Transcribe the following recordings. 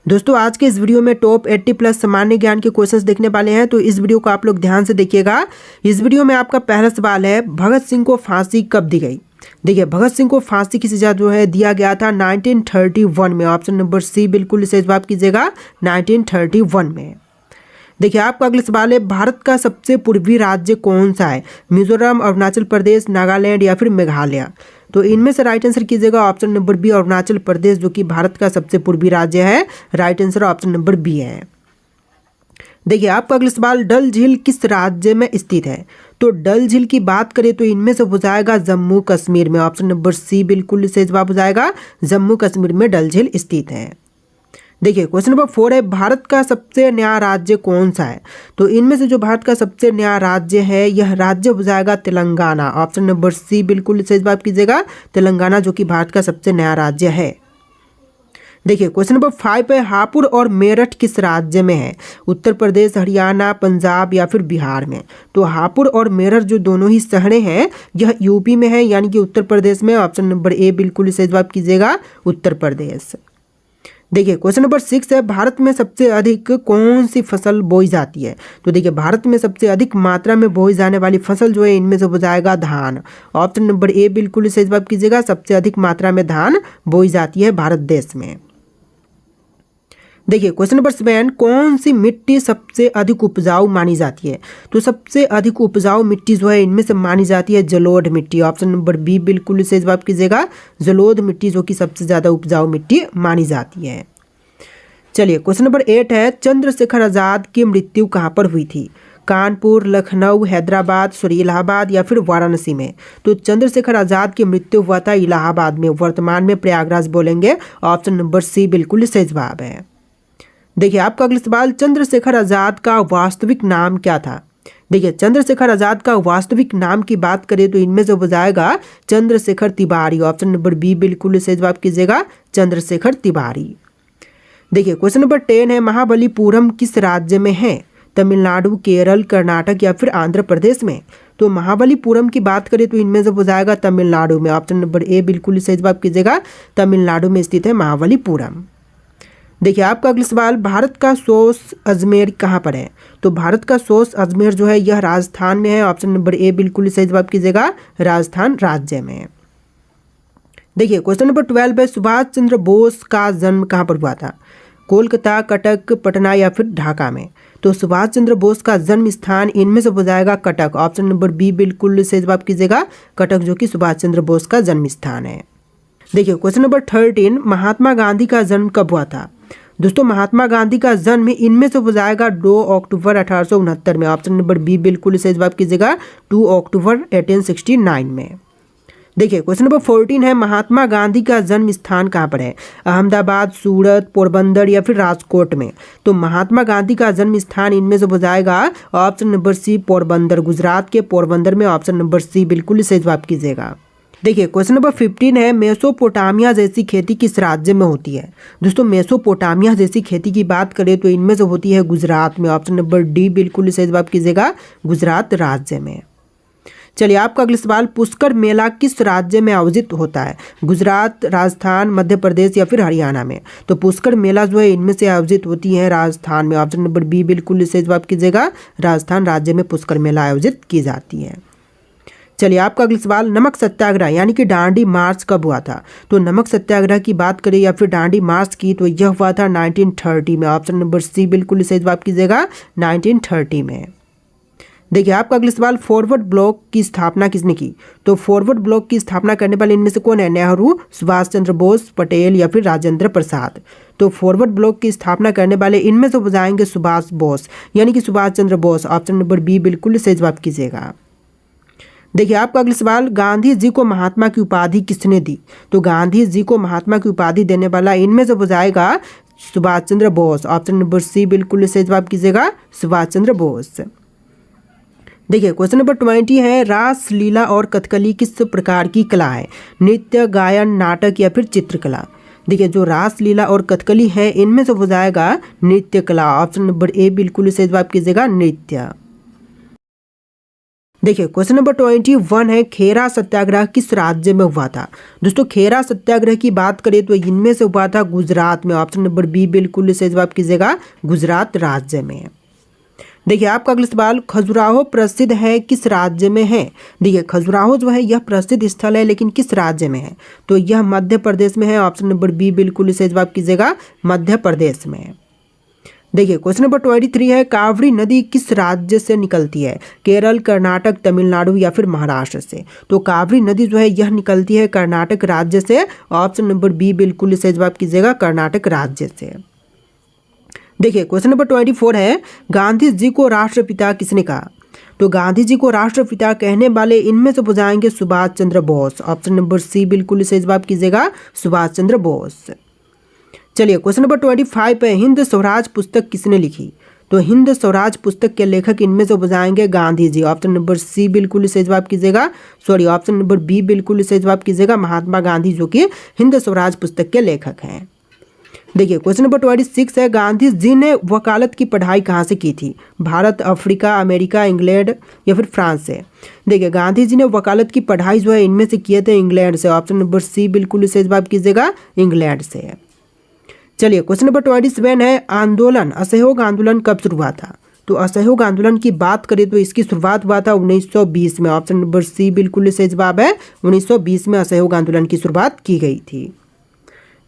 दोस्तों आज के इस वीडियो में टॉप 80 प्लस सामान्य ज्ञान के क्वेश्चंस देखने वाले हैं, तो इस वीडियो को आप लोग ध्यान से देखिएगा। इस वीडियो में आपका पहला सवाल है, भगत सिंह को फांसी कब दी गई। देखिए, भगत सिंह को फांसी की सजा जो है दिया गया था 1931 में। ऑप्शन नंबर सी बिल्कुल सही जवाब कीजिएगा, 1931 में। देखिए, आपका अगला सवाल है, भारत का सबसे पूर्वी राज्य कौन सा है। मिजोरम, अरुणाचल प्रदेश, नागालैंड या फिर मेघालय। तो इनमें से राइट आंसर कीजिएगा option number B, Arunachal Pradesh, जो कि भारत का सबसे पूर्वी राज्य है। Right answer option number B है। देखिए, आपका अगला सवाल, डल झील किस राज्य में स्थित है। तो डल झील की बात करें तो इनमें से हो जाएगा जम्मू कश्मीर में। ऑप्शन नंबर सी बिल्कुल सही जवाब हो जाएगा, जम्मू कश्मीर में डल झील स्थित है। देखिए, क्वेश्चन नंबर 4 है, भारत का सबसे नया राज्य कौन सा है। तो इनमें से जो भारत का सबसे नया राज्य है, यह राज्य हो जाएगा तेलंगाना। ऑप्शन नंबर सी बिल्कुल सही जवाब कीजिएगा, तेलंगाना, जो कि भारत का सबसे नया राज्य है। देखिए, क्वेश्चन नंबर 5 है, हापुड़ और मेरठ किस राज्य में है। उत्तर प्रदेश, हरियाणा, पंजाब या फिर बिहार में। तो हापुड़ और मेरठ जो दोनों ही शहरें हैं, यह यूपी में है, यानी कि उत्तर प्रदेश में। ऑप्शन नंबर ए बिल्कुल सही जवाब कीजिएगा, उत्तर प्रदेश। देखिए, क्वेश्चन नंबर 6 है, भारत में सबसे अधिक कौन सी फसल बोई जाती है। तो देखिए, भारत में सबसे अधिक मात्रा में बोई जाने वाली फसल जो है, इनमें से हो जाएगा धान। ऑप्शन नंबर ए बिल्कुल सही जवाब कीजिएगा, सबसे अधिक मात्रा में धान बोई जाती है भारत देश में। देखिए, क्वेश्चन नंबर 7, कौन सी मिट्टी सबसे अधिक उपजाऊ मानी जाती है। तो सबसे अधिक उपजाऊ मिट्टी जो है, इनमें से मानी जाती है जलोढ़ मिट्टी। ऑप्शन नंबर बी बिल्कुल सही जवाब कीजिएगा, जलोढ़ मिट्टी, जो कि सबसे ज़्यादा उपजाऊ मिट्टी मानी जाती है। चलिए, क्वेश्चन नंबर 8 है, चंद्रशेखर आज़ाद की मृत्यु कहाँ पर हुई थी। कानपुर, लखनऊ, हैदराबाद, सॉरी इलाहाबाद या फिर वाराणसी में। तो चंद्रशेखर आज़ाद की मृत्यु हुआ था इलाहाबाद में, वर्तमान में प्रयागराज बोलेंगे। ऑप्शन नंबर सी बिल्कुल सही जवाब है। देखिए, आपका अगला सवाल, चंद्रशेखर आज़ाद का वास्तविक नाम क्या था। देखिए, चंद्रशेखर आज़ाद का वास्तविक नाम की बात करें तो इनमें से हो जाएगा Chandrashekhar Tiwari. Option number B बिल्कुल सही जवाब कीजिएगा, चंद्रशेखर तिवारी। देखिए, क्वेश्चन नंबर 10 है, महाबलीपुरम किस राज्य में है। तमिलनाडु, केरल, कर्नाटक या फिर आंध्र प्रदेश में। तो महाबलीपुरम की बात करें तो इनमें से हो जाएगा तमिलनाडु में। ऑप्शन नंबर ए बिल्कुल सही जवाब कीजिएगा, तमिलनाडु में स्थित है महाबलीपुरम। देखिए, आपका अगला सवाल, भारत का सोस अजमेर कहाँ पर है। तो भारत का सोस अजमेर जो है, यह राजस्थान में है। ऑप्शन नंबर ए बिल्कुल सही जवाब कीजिएगा, राजस्थान राज्य में। देखिए, क्वेश्चन नंबर 12 है, सुभाष चंद्र बोस का जन्म कहाँ पर हुआ था। कोलकाता, कटक, पटना या फिर ढाका में। तो सुभाष चंद्र बोस का जन्म स्थान इनमें से हो जाएगा कटक। ऑप्शन नंबर बी बिल्कुल सही जवाब कीजिएगा, कटक, जो कि सुभाष चंद्र बोस का जन्म स्थान है। देखिए, क्वेश्चन नंबर 13, महात्मा गांधी का जन्म कब हुआ था। दोस्तों, महात्मा गांधी का जन्म इनमें से हो जाएगा 2 अक्टूबर 1869 में। ऑप्शन नंबर बी बिल्कुल सही जवाब कीजिएगा, 2 अक्टूबर 1869 में। देखिए, क्वेश्चन नंबर 14 है, महात्मा गांधी का जन्म स्थान कहाँ पर है। अहमदाबाद, सूरत, पोरबंदर या फिर राजकोट में। तो महात्मा गांधी का जन्म स्थान इनमें से हो जाएगा option number C Porbandar, Gujarat के पोरबंदर में। ऑप्शन नंबर सी बिल्कुल सही जवाब कीजिएगा। देखिए, क्वेश्चन नंबर 15 है, मेसोपोटामिया जैसी खेती किस राज्य में होती है। दोस्तों, मेसोपोटामिया जैसी खेती की बात करें तो इनमें से होती है गुजरात में। ऑप्शन नंबर डी बिल्कुल सही जवाब कीजिएगा, गुजरात राज्य में। चलिए, आपका अगला सवाल, पुष्कर मेला किस राज्य में आयोजित होता है। गुजरात, राजस्थान, मध्य प्रदेश या फिर हरियाणा में। तो पुष्कर मेला जो है, इनमें से आयोजित होती है राजस्थान में। ऑप्शन नंबर बी बिल्कुल सही जवाब कीजिएगा, राजस्थान राज्य में पुष्कर मेला आयोजित की जाती है। चलिए, आपका अगला सवाल, नमक सत्याग्रह यानी कि डांडी मार्च कब हुआ था। तो नमक सत्याग्रह की बात करें या फिर डांडी मार्च की, तो यह हुआ था 1930 में। ऑप्शन नंबर सी बिल्कुल सही जवाब कीजिएगा, 1930 में। देखिए, आपका अगला सवाल, फॉरवर्ड ब्लॉक की स्थापना किसने की। तो फॉरवर्ड ब्लॉक की स्थापना करने वाले इनमें से कौन है। नेहरू, सुभाष चंद्र बोस, पटेल या फिर राजेंद्र प्रसाद। तो फॉरवर्ड ब्लॉक की स्थापना करने वाले इनमें से हो जाएंगे सुभाष बोस, यानी कि Subhash Chandra Bose. Option number B बिल्कुल सही जवाब कीजिएगा। देखिए, आपका अगला सवाल, गांधी जी को महात्मा की उपाधि किसने दी। तो गांधी जी को महात्मा की उपाधि देने वाला इनमें से हो जाएगा सुभाष चंद्र बोस। ऑप्शन नंबर सी बिल्कुल सही जवाब कीजिएगा, सुभाष चंद्र बोस। देखिए, क्वेश्चन नंबर 20 है, रास लीला और कथकली किस प्रकार की कला है। नृत्य, गायन, नाटक या फिर चित्रकला। देखिए, जो रास लीला और कथकली है, इनमें से हो जाएगा नृत्य कला। ऑप्शन नंबर ए बिल्कुल सही जवाब कीजिएगा, नृत्य। देखिए क्वेश्चन नंबर 21 है, खेरा सत्याग्रह किस राज्य में हुआ था। दोस्तों खेरा सत्याग्रह की बात करें तो इनमें से हुआ था गुजरात में। ऑप्शन नंबर बी बिल्कुल सही जवाब कीजिएगा, गुजरात राज्य में। देखिए आपका अगला सवाल, खजुराहो प्रसिद्ध है किस राज्य में है। देखिए खजुराहो जो है यह प्रसिद्ध स्थल है, लेकिन किस राज्य में है, तो यह मध्य प्रदेश में है। ऑप्शन नंबर बी बिल्कुल सही जवाब कीजिएगा, मध्य प्रदेश में। देखिए क्वेश्चन नंबर 23 है, कावेरी नदी किस राज्य से निकलती है। केरल, कर्नाटक, तमिलनाडु या फिर महाराष्ट्र से। तो कावेरी नदी जो है यह निकलती है कर्नाटक राज्य से। ऑप्शन नंबर बी बिल्कुल सही जवाब कीजिएगा, कर्नाटक राज्य से। देखिए क्वेश्चन नंबर 24 है, गांधी जी को राष्ट्रपिता किसने कहा। तो गांधी जी को राष्ट्रपिता कहने वाले इनमें से बुझाएंगे सुभाष चंद्र बोस। ऑप्शन नंबर सी बिल्कुल सही जवाब कीजिएगा, सुभाष चंद्र बोस। चलिए क्वेश्चन नंबर 25 है, हिंद स्वराज पुस्तक किसने लिखी। तो हिंद स्वराज पुस्तक के लेखक इनमें से बुझाएंगे गांधी जी। ऑप्शन नंबर सी बिल्कुल सही जवाब कीजिएगा, ऑप्शन नंबर बी बिल्कुल सही जवाब कीजिएगा, महात्मा गांधी जो कि हिंद स्वराज पुस्तक के लेखक हैं। देखिए क्वेश्चन नंबर 26 है, गांधी जी ने वकालत की पढ़ाई कहाँ से की थी। भारत, अफ्रीका, अमेरिका, इंग्लैंड या फिर फ्रांस से। देखिए गांधी जी ने वकालत की पढ़ाई जो है इनमें से किए थे इंग्लैंड से। ऑप्शन नंबर सी बिल्कुल सही जवाब कीजिएगा, इंग्लैंड से। चलिए क्वेश्चन नंबर 27 है, आंदोलन असहयोग आंदोलन कब शुरू हुआ था। तो असहयोग आंदोलन की बात करें तो इसकी शुरुआत हुआ था 1920 में। ऑप्शन नंबर सी बिल्कुल सही जवाब है, 1920 में असहयोग आंदोलन की शुरुआत की गई थी।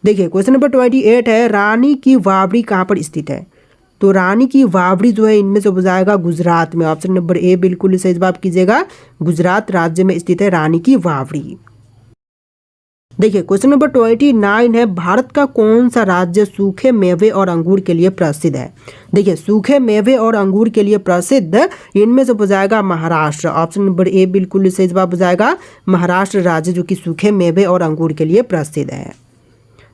देखिए क्वेश्चन नंबर 28 है, रानी की वावड़ी कहाँ पर स्थित है। तो रानी की वावड़ी जो है इनमें से बुझाएगा गुजरात में। ऑप्शन नंबर ए बिल्कुल सही जवाब कीजिएगा, गुजरात राज्य में स्थित है रानी की वावड़ी। देखिए क्वेश्चन नंबर 29 है, भारत का कौन सा राज्य सूखे मेवे और अंगूर के लिए प्रसिद्ध है। देखिए सूखे मेवे और अंगूर के लिए प्रसिद्ध इनमें से बुझाएगा महाराष्ट्र। ऑप्शन नंबर ए बिल्कुल सही जवाब बुझाएगा, महाराष्ट्र राज्य जो कि सूखे मेवे और अंगूर के लिए प्रसिद्ध है।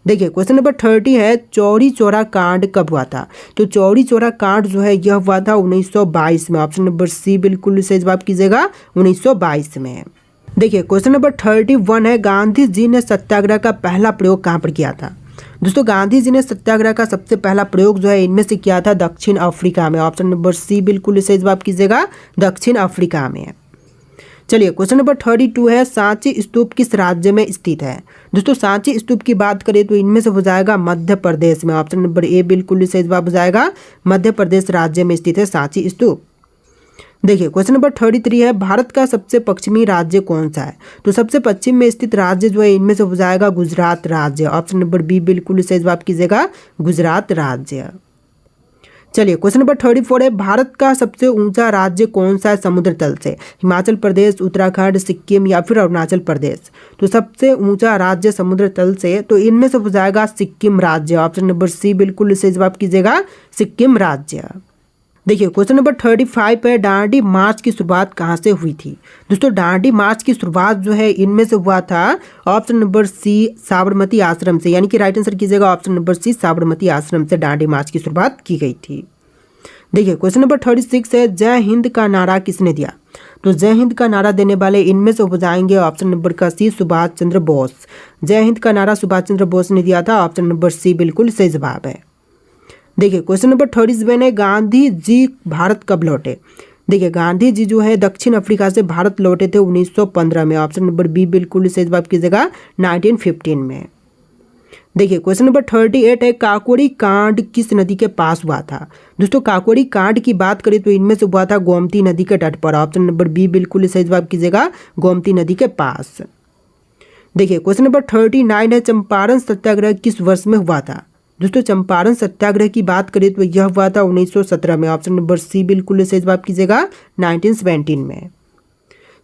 देखिए क्वेश्चन नंबर 30 है, चौरी चौरा कांड कब हुआ था। तो चौरी चौरा कांड जो है यह हुआ था 1922 में। ऑप्शन नंबर सी बिल्कुल सही जवाब कीजिएगा, 1922 में। देखिए क्वेश्चन नंबर 31 है, गांधी जी ने सत्याग्रह का पहला प्रयोग कहाँ पर किया था। दोस्तों गांधी जी ने सत्याग्रह का सबसे पहला प्रयोग जो है इनमें से किया था दक्षिण अफ्रीका में। ऑप्शन नंबर सी बिल्कुल सही जवाब कीजिएगा, दक्षिण अफ्रीका में। चलिए क्वेश्चन नंबर 32 है, सांची स्तूप किस राज्य में स्थित है। दोस्तों सांची स्तूप की बात करें तो इनमें से हो जाएगा मध्य प्रदेश में। ऑप्शन नंबर ए बिल्कुल सही जवाब हो जाएगा, मध्य प्रदेश राज्य में स्थित है सांची स्तूप। देखिए क्वेश्चन नंबर 33 है, भारत का सबसे पश्चिमी राज्य कौन सा है। तो सबसे पश्चिम में स्थित राज्य जो है इनमें से हो जाएगा गुजरात राज्य। ऑप्शन नंबर बी बिल्कुल सही जवाब कीजिएगा, गुजरात राज्य। चलिए क्वेश्चन नंबर 34 है, भारत का सबसे ऊंचा राज्य कौन सा है समुद्र तल से। हिमाचल प्रदेश, उत्तराखंड, सिक्किम या फिर अरुणाचल प्रदेश। तो सबसे ऊंचा राज्य समुद्र तल से, तो इनमें से हो जाएगा सिक्किम राज्य। ऑप्शन नंबर सी बिल्कुल सही जवाब कीजिएगा, सिक्किम राज्य। देखिए क्वेश्चन नंबर 35 है, दांडी मार्च की शुरुआत कहाँ से हुई थी। दोस्तों दांडी मार्च की शुरुआत जो है इनमें से हुआ था ऑप्शन नंबर सी साबरमती आश्रम से, यानी कि राइट आंसर कीजिएगा ऑप्शन नंबर सी साबरमती आश्रम से दांडी मार्च की शुरुआत की गई थी। देखिए क्वेश्चन नंबर 36 है, जय हिंद का नारा किसने दिया। तो जय हिंद का नारा देने वाले इनमें से हो जाएंगे ऑप्शन नंबर का सी सुभाष चंद्र बोस। जय हिंद का नारा सुभाष चंद्र बोस ने दिया था। ऑप्शन नंबर सी बिल्कुल सही जवाब है। देखिए क्वेश्चन नंबर 37 है, गांधी जी भारत कब लौटे। देखिए गांधी जी जो है दक्षिण अफ्रीका से भारत लौटे थे 1915 में। ऑप्शन नंबर बी बिल्कुल सही जवाब कीजिएगा, 1915 में। देखिए क्वेश्चन नंबर 38 है, काकोरी कांड किस नदी के पास हुआ था। दोस्तों काकोरी कांड की बात करें तो इनमें से हुआ था गोमती नदी के तट पर। ऑप्शन नंबर बी बिल्कुल सही जवाब कीजिएगा, गोमती नदी के पास। देखिए क्वेश्चन नंबर 39 है, चंपारण सत्याग्रह किस वर्ष में हुआ था। दोस्तों चंपारण सत्याग्रह की बात करें तो यह हुआ था 1917 में। ऑप्शन नंबर सी बिल्कुल सही जवाब कीजिएगा, 1917 में।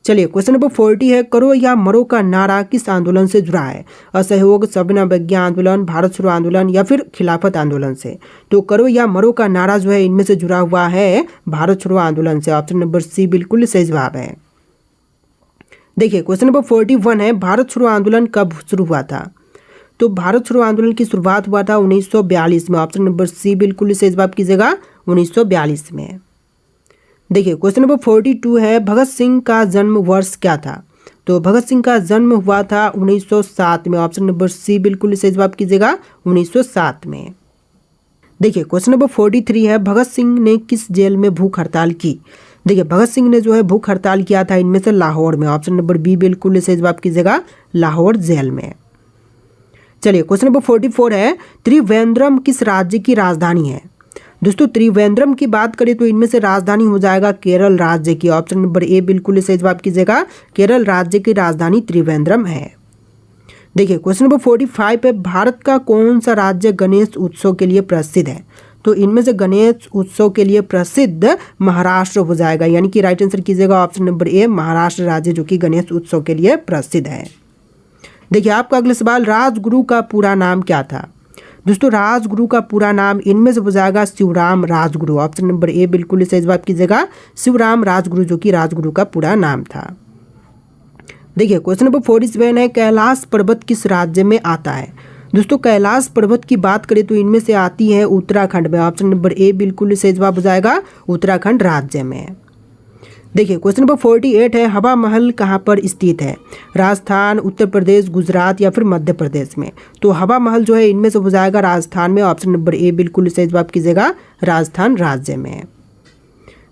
चलिए क्वेश्चन नंबर 40 है, करो या मरो का नारा किस आंदोलन से जुड़ा है। असहयोग, सविनय अवज्ञा आंदोलन, भारत छोड़ो आंदोलन या फिर खिलाफत आंदोलन से। तो करो या मरो का नारा जो है इनमें से जुड़ा हुआ है भारत छोड़ो आंदोलन से। ऑप्शन नंबर सी बिल्कुल सही जवाब है। देखिए क्वेश्चन नंबर 41 है, भारत छोड़ो आंदोलन कब शुरू हुआ था। तो भारत छोड़ो आंदोलन की शुरुआत हुआ था 1942 में। ऑप्शन नंबर सी बिल्कुल सही जवाब कीजिएगा, 1942 में। देखिए क्वेश्चन नंबर 42 है, भगत सिंह का जन्म वर्ष क्या था। तो भगत सिंह का जन्म हुआ था 1907 में। ऑप्शन नंबर सी बिल्कुल सही जवाब कीजिएगा, 1907 में। देखिए क्वेश्चन नंबर 43 है, भगत सिंह ने किस जेल में भूख हड़ताल की। देखिए भगत सिंह ने जो है भूख हड़ताल किया था इनमें से लाहौर में। ऑप्शन नंबर बी बिल्कुल सही जवाब कीजिएगा, लाहौर जेल में। चलिए क्वेश्चन नंबर 44 है, त्रिवेंद्रम किस राज्य की राजधानी है? दोस्तों त्रिवेंद्रम की बात करें तो इनमें से राजधानी हो जाएगा केरल राज्य की। ऑप्शन नंबर ए बिल्कुल सही जवाब कीजिएगा, केरल राज्य की राजधानी त्रिवेंद्रम है। देखिए क्वेश्चन नंबर 45 है, भारत का कौन सा राज्य गणेश उत्सव के लिए प्रसिद्ध है? तो इनमें से गणेश उत्सव के लिए प्रसिद्ध महाराष्ट्र हो जाएगा, यानी कि राइट आंसर कीजिएगा ऑप्शन नंबर ए, महाराष्ट्र राज्य जो कि गणेश उत्सव के लिए प्रसिद्ध है। देखिए आपका अगला सवाल, राजगुरु का पूरा नाम क्या था? दोस्तों राजगुरु का पूरा नाम इनमें से हो जाएगा Shivram Rajguru. Option number A बिल्कुल सही जवाब कीजिएगा, शिवराम राजगुरु जो कि राजगुरु का पूरा नाम था। देखिए क्वेश्चन नंबर 47 है, कैलाश पर्वत किस राज्य में आता है? दोस्तों कैलाश पर्वत की बात करें तो इनमें से आती है उत्तराखंड में। ऑप्शन नंबर ए बिल्कुल सही जवाब हो जाएगा, उत्तराखंड राज्य में। देखिए क्वेश्चन नंबर 48 है, हवा महल कहाँ पर स्थित है? राजस्थान, उत्तर प्रदेश, गुजरात या फिर मध्य प्रदेश में? तो हवा महल जो है इनमें से हो जाएगा राजस्थान में। ऑप्शन नंबर ए बिल्कुल सही जवाब कीजिएगा, राजस्थान राज्य में।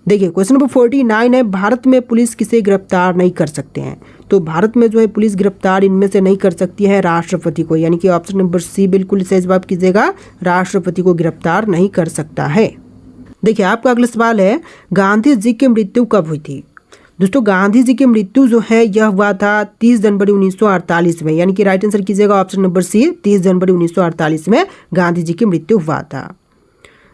देखिए क्वेश्चन नंबर 49 है, भारत में पुलिस किसे गिरफ्तार नहीं कर सकते हैं? तो भारत में जो है पुलिस गिरफ्तार इनमें से नहीं कर सकती है राष्ट्रपति को, यानी कि ऑप्शन नंबर सी बिल्कुल सही जवाब कीजिएगा, राष्ट्रपति को गिरफ्तार नहीं कर सकता है। देखिए आपका अगला सवाल है, गांधी जी की मृत्यु कब हुई थी? दोस्तों गांधी जी की मृत्यु जो है यह हुआ था 30 जनवरी 1948 में, यानी कि राइट आंसर कीजिएगा ऑप्शन नंबर सी, 30 जनवरी 1948 में गांधी जी की मृत्यु हुआ था।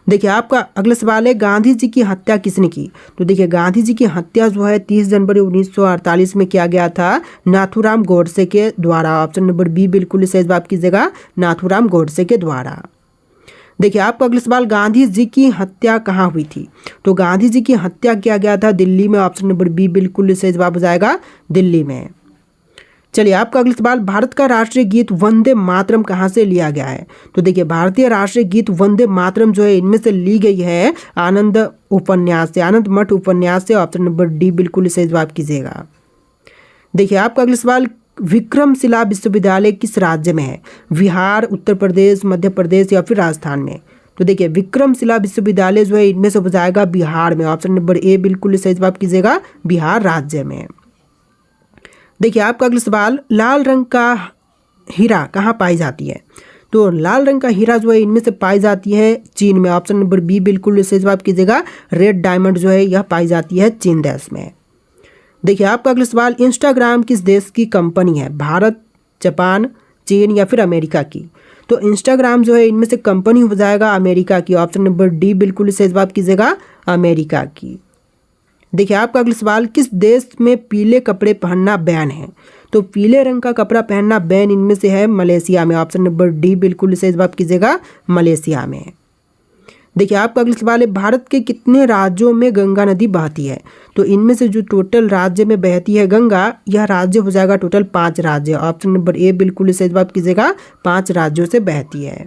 देखिए आपका अगला सवाल है, गांधी जी की हत्या किसने की? तो देखिए गांधी जी की हत्या जो है 30 जनवरी 1948 में किया गया था नाथूराम गोडसे के द्वारा। ऑप्शन नंबर बी बिल्कुल सही जवाब कीजिएगा, नाथूराम गोडसे के द्वारा। देखिए आपका अगला सवाल, गांधी जी की हत्या कहाँ हुई थी? तो गांधी जी की हत्या किया गया था दिल्ली में। ऑप्शन नंबर बी बिल्कुल सही जवाब हो जाएगा, दिल्ली में। चलिए आपका अगला सवाल, भारत का राष्ट्रीय गीत वंदे मातरम कहाँ से लिया गया है? तो देखिए भारतीय राष्ट्रीय गीत वंदे मातरम जो है इनमें से ली गई है आनंद उपन्यास से, आनंद मठ उपन्यास से। ऑप्शन नंबर डी बिल्कुल सही जवाब कीजिएगा। देखिए आपका अगला सवाल, विक्रमशिला विश्वविद्यालय किस राज्य में है? बिहार, उत्तर प्रदेश, मध्य प्रदेश या फिर राजस्थान में? तो देखिए विक्रमशिला विश्वविद्यालय जो है इनमें से हो जाएगा बिहार में। ऑप्शन नंबर ए बिल्कुल सही जवाब कीजिएगा, बिहार राज्य में। देखिए आपका अगला सवाल, लाल रंग का हीरा कहाँ पाई जाती है? तो लाल रंग का हीरा जो है इनमें से पाई जाती है चीन में। ऑप्शन नंबर बी बिल्कुल सही जवाब कीजिएगा, रेड डायमंड जो है यह पाई जाती है चीन देश में। देखिए आपका अगला सवाल, इंस्टाग्राम किस देश की कंपनी है? भारत, जापान, चीन या फिर अमेरिका की? तो इंस्टाग्राम जो है इनमें से कंपनी हो जाएगा अमेरिका की। ऑप्शन नंबर डी बिल्कुल सही जवाब कीजिएगा, अमेरिका की। देखिए आपका अगला सवाल, किस देश में पीले कपड़े पहनना बैन है? तो पीले रंग का कपड़ा पहनना बैन इनमें से है मलेशिया में। ऑप्शन नंबर डी बिल्कुल सही जवाब कीजिएगा, मलेशिया में। देखिए आपका अगला सवाल है, भारत के कितने राज्यों में गंगा नदी बहती है? तो इनमें से जो टोटल राज्य में बहती है गंगा, यह राज्य हो जाएगा टोटल 5 राज्य। ऑप्शन नंबर ए बिल्कुल सही जवाब कीजिएगा, 5 राज्यों से बहती है।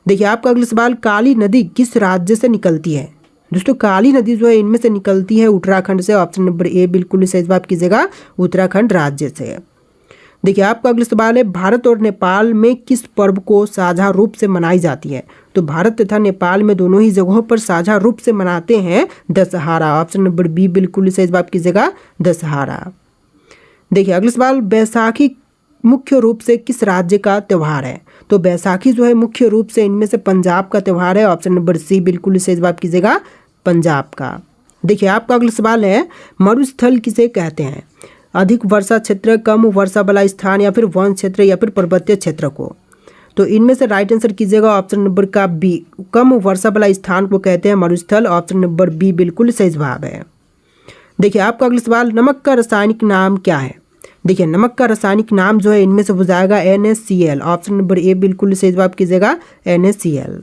देखिए आपका अगला सवाल, काली नदी किस राज्य से निकलती है? दोस्तों काली नदी जो है इनमें से निकलती है उत्तराखंड से। ऑप्शन नंबर ए बिल्कुल सही जवाब कीजिएगा, उत्तराखंड राज्य से। देखिए आपका अगला सवाल है, भारत और नेपाल में किस पर्व को साझा रूप से मनाई जाती है? तो भारत तथा नेपाल में दोनों ही जगहों पर साझा रूप से मनाते हैं दशहरा। ऑप्शन नंबर बी बिल्कुल सही जवाब कीजिएगा, दशहरा। देखिए अगला सवाल, बैसाखी मुख्य रूप से किस राज्य का त्यौहार है? तो बैसाखी जो है मुख्य रूप से इनमें से पंजाब का त्यौहार है। ऑप्शन नंबर सी बिल्कुल सही जवाब कीजिएगा, पंजाब का। देखिए आपका अगला सवाल है, मरुस्थल किसे कहते हैं? अधिक वर्षा क्षेत्र, कम वर्षा वाला स्थान या फिर वन क्षेत्र या फिर पर्वतीय क्षेत्र को? तो इनमें से राइट आंसर कीजिएगा ऑप्शन नंबर का बी, कम वर्षा वाला स्थान को कहते हैं मरुस्थल। ऑप्शन नंबर बी बिल्कुल सही जवाब है। देखिए आपका अगला सवाल, नमक का रासायनिक नाम क्या है? देखिए नमक का रासायनिक नाम जो है इनमें से हो जाएगा NaCl। ऑप्शन नंबर ए बिल्कुल सही जवाब कीजिएगा, NaCl।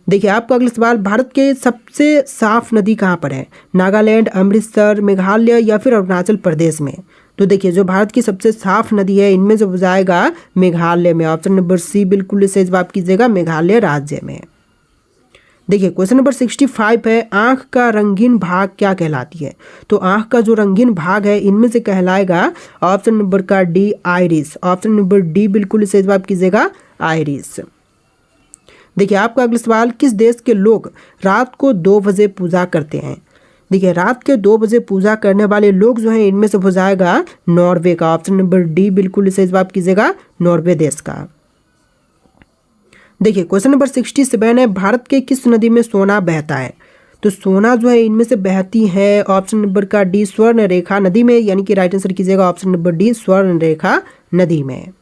देखिए आपका अगला सवाल, भारत के सबसे साफ नदी कहाँ पर है? नागालैंड, अमृतसर, मेघालय या फिर अरुणाचल प्रदेश में? तो देखिए जो भारत की सबसे साफ नदी है इनमें से हो जाएगा मेघालय में। ऑप्शन नंबर सी बिल्कुल सही जवाब कीजिएगा, मेघालय राज्य में। देखिए क्वेश्चन नंबर 65 है, आँख का रंगीन भाग क्या कहलाती है? तो आँख का जो रंगीन भाग है इनमें से कहलाएगा ऑप्शन नंबर का D, iris. Option number D बिल्कुल सही जवाब कीजिएगा, आइरिस। देखिए आपका अगला सवाल, किस देश के लोग रात को 2 बजे पूजा करते हैं? देखिए रात के 2 बजे पूजा करने वाले लोग जो हैं इनमें से हो जाएगा नॉर्वे का। ऑप्शन नंबर डी बिल्कुल सही जवाब कीजिएगा, नॉर्वे देश का। देखिए क्वेश्चन नंबर 67 है, भारत के किस नदी में सोना बहता है? तो सोना जो है इनमें से बहती है ऑप्शन नंबर का डी स्वर्ण रेखा नदी में, यानी कि राइट आंसर कीजिएगा ऑप्शन नंबर डी स्वर्ण रेखा नदी में।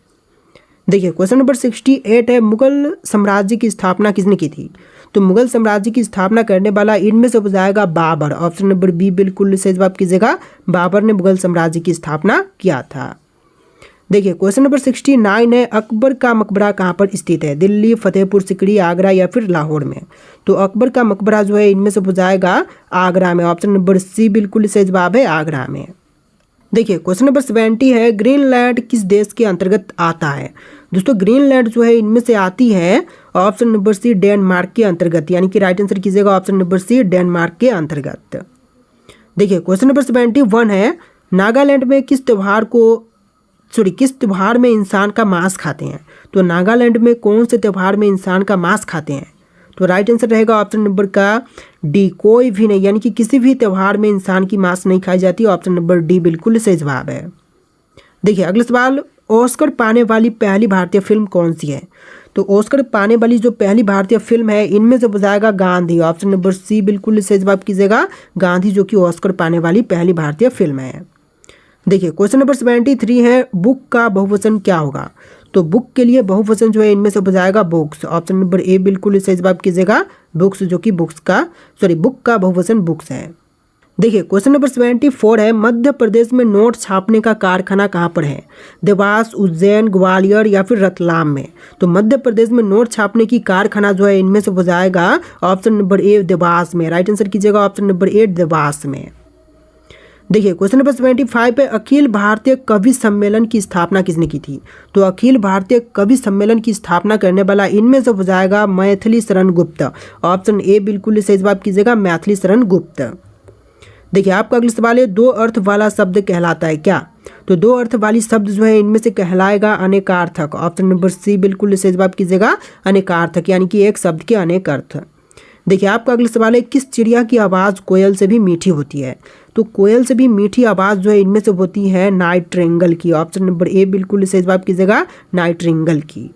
देखिए क्वेश्चन नंबर 68 है, मुगल साम्राज्य की स्थापना किसने की थी? तो मुगल साम्राज्य की स्थापना करने वाला इनमें से हो जाएगा बाबर। ऑप्शन नंबर बी बिल्कुल सही जवाब कीजिएगा, बाबर ने मुगल साम्राज्य की स्थापना किया था। देखिए क्वेश्चन नंबर 69 है, अकबर का मकबरा कहाँ पर स्थित है? दिल्ली, फतेहपुर सिकरी, आगरा या फिर लाहौर में? तो अकबर का मकबरा जो है इनमें से हो जाएगा आगरा में। ऑप्शन नंबर सी बिल्कुल सही जवाब है, आगरा में। देखिए क्वेश्चन नंबर 70 है, ग्रीनलैंड किस देश के अंतर्गत आता है? दोस्तों ग्रीनलैंड जो है इनमें से आती है ऑप्शन नंबर सी डेनमार्क के अंतर्गत, यानी कि राइट आंसर कीजिएगा ऑप्शन नंबर सी डेनमार्क के अंतर्गत। देखिए क्वेश्चन नंबर 71 है, नागालैंड में किस त्यौहार में इंसान का मांस खाते हैं? तो नागालैंड में कौन से त्यौहार में इंसान का मांस खाते हैं? तो राइट आंसर रहेगा ऑप्शन नंबर का डी, कोई भी नहीं, यानी कि किसी भी त्यौहार में इंसान की मांस नहीं खाई जाती। ऑप्शन नंबर डी बिल्कुल सही जवाब है। देखिए अगला सवाल, ऑस्कर पाने वाली पहली भारतीय फिल्म कौन सी है? तो ऑस्कर पाने वाली जो पहली भारतीय फिल्म है इनमें से बताएगा गांधी। ऑप्शन नंबर सी बिल्कुल सही जवाब कीजिएगा, गांधी जो कि ऑस्कर पाने वाली पहली भारतीय फिल्म है। देखिए क्वेश्चन नंबर 73 है, बुक का बहुवचन क्या होगा? तो बुक के लिए बहुवचन जो है इनमें से हो जाएगा बुक्स। ऑप्शन नंबर ए बिल्कुल सही जवाब कीजिएगा, बुक्स जो कि बुक का बहुवचन बुक्स है। देखिए क्वेश्चन नंबर 74 है, मध्य प्रदेश में नोट छापने का कारखाना कहाँ पर है? देवास, उज्जैन, ग्वालियर या फिर रतलाम में? तो मध्य प्रदेश में नोट छापने की कारखाना जो है इनमें से हो जाएगा ऑप्शन नंबर ए देवास में। राइट आंसर कीजिएगा ऑप्शन नंबर ए देवास में। देखिए क्वेश्चन नंबर 75 पे, अखिल भारतीय कवि सम्मेलन की स्थापना किसने की थी? तो अखिल भारतीय कवि सम्मेलन की स्थापना करने वाला इनमें से हो जाएगा मैथिली शरण गुप्त। ऑप्शन ए बिल्कुल सही जवाब कीजिएगा, मैथिली शरण गुप्त। देखिए आपका अगला सवाल है, दो अर्थ वाला शब्द कहलाता है क्या? तो दो अर्थ वाली शब्द जो है इनमें से कहलाएगा अनेकार्थक। ऑप्शन नंबर सी बिल्कुल सही जवाब कीजिएगा, अनेकार्थक, यानी कि एक शब्द के अनेक अर्थ। देखिए आपका अगला सवाल है, किस चिड़िया की आवाज़ कोयल से भी मीठी होती है? तो कोयल से भी मीठी आवाज़ जो है इनमें से होती है नाइट्रिंगल की। ऑप्शन नंबर ए बिल्कुल सही जवाब कीजिएगा, नाइट्रिंगल की।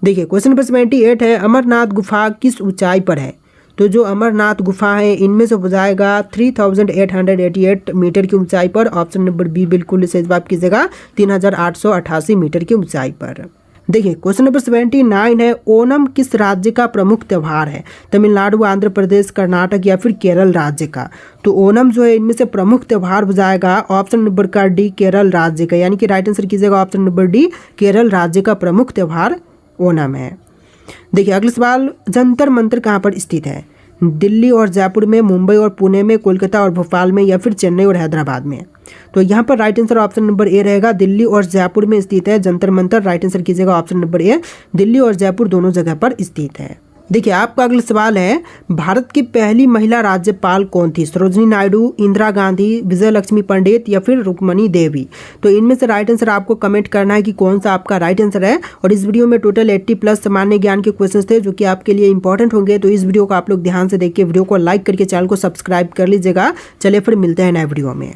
देखिए क्वेश्चन नंबर 78 है, अमरनाथ गुफा किस ऊंचाई पर है? तो जो अमरनाथ गुफा है इनमें से हो जाएगा 3888 मीटर की ऊंचाई पर। ऑप्शन नंबर बी बिल्कुल सही जवाब कीजिएगा, 3888 मीटर की ऊंचाई पर। देखिए क्वेश्चन नंबर 79 है, ओणम किस राज्य का प्रमुख त्यौहार है? तमिलनाडु, आंध्र प्रदेश, कर्नाटक या फिर केरल राज्य का? तो ओणम जो है इनमें से प्रमुख त्यौहार हो जाएगा ऑप्शन नंबर का डी केरल राज्य का, यानी कि राइट आंसर कीजिएगा ऑप्शन नंबर डी, केरल राज्य का प्रमुख त्यौहार ओणम है। देखिए अगला सवाल, जंतर मंतर कहाँ पर स्थित है? दिल्ली और जयपुर में, मुंबई और पुणे में, कोलकाता और भोपाल में या फिर चेन्नई और हैदराबाद में? तो यहाँ पर राइट आंसर ऑप्शन नंबर ए रहेगा, दिल्ली और जयपुर में स्थित है जंतर मंतर। राइट आंसर कीजिएगा ऑप्शन नंबर ए, दिल्ली और जयपुर दोनों जगह पर स्थित है। देखिए आपका अगला सवाल है, भारत की पहली महिला राज्यपाल कौन थी? सरोजिनी नायडू, इंदिरा गांधी, विजय लक्ष्मी पंडित या फिर रुक्मणी देवी? तो इनमें से राइट आंसर आपको कमेंट करना है कि कौन सा आपका राइट आंसर है। और इस वीडियो में टोटल 80+ सामान्य ज्ञान के क्वेश्चंस थे जो कि आपके लिए इंपॉर्टेंट होंगे। तो इस वीडियो को आप लोग ध्यान से देखिए, वीडियो को लाइक करके चैनल को सब्सक्राइब कर लीजिएगा। चलिए फिर मिलते हैं नए वीडियो में।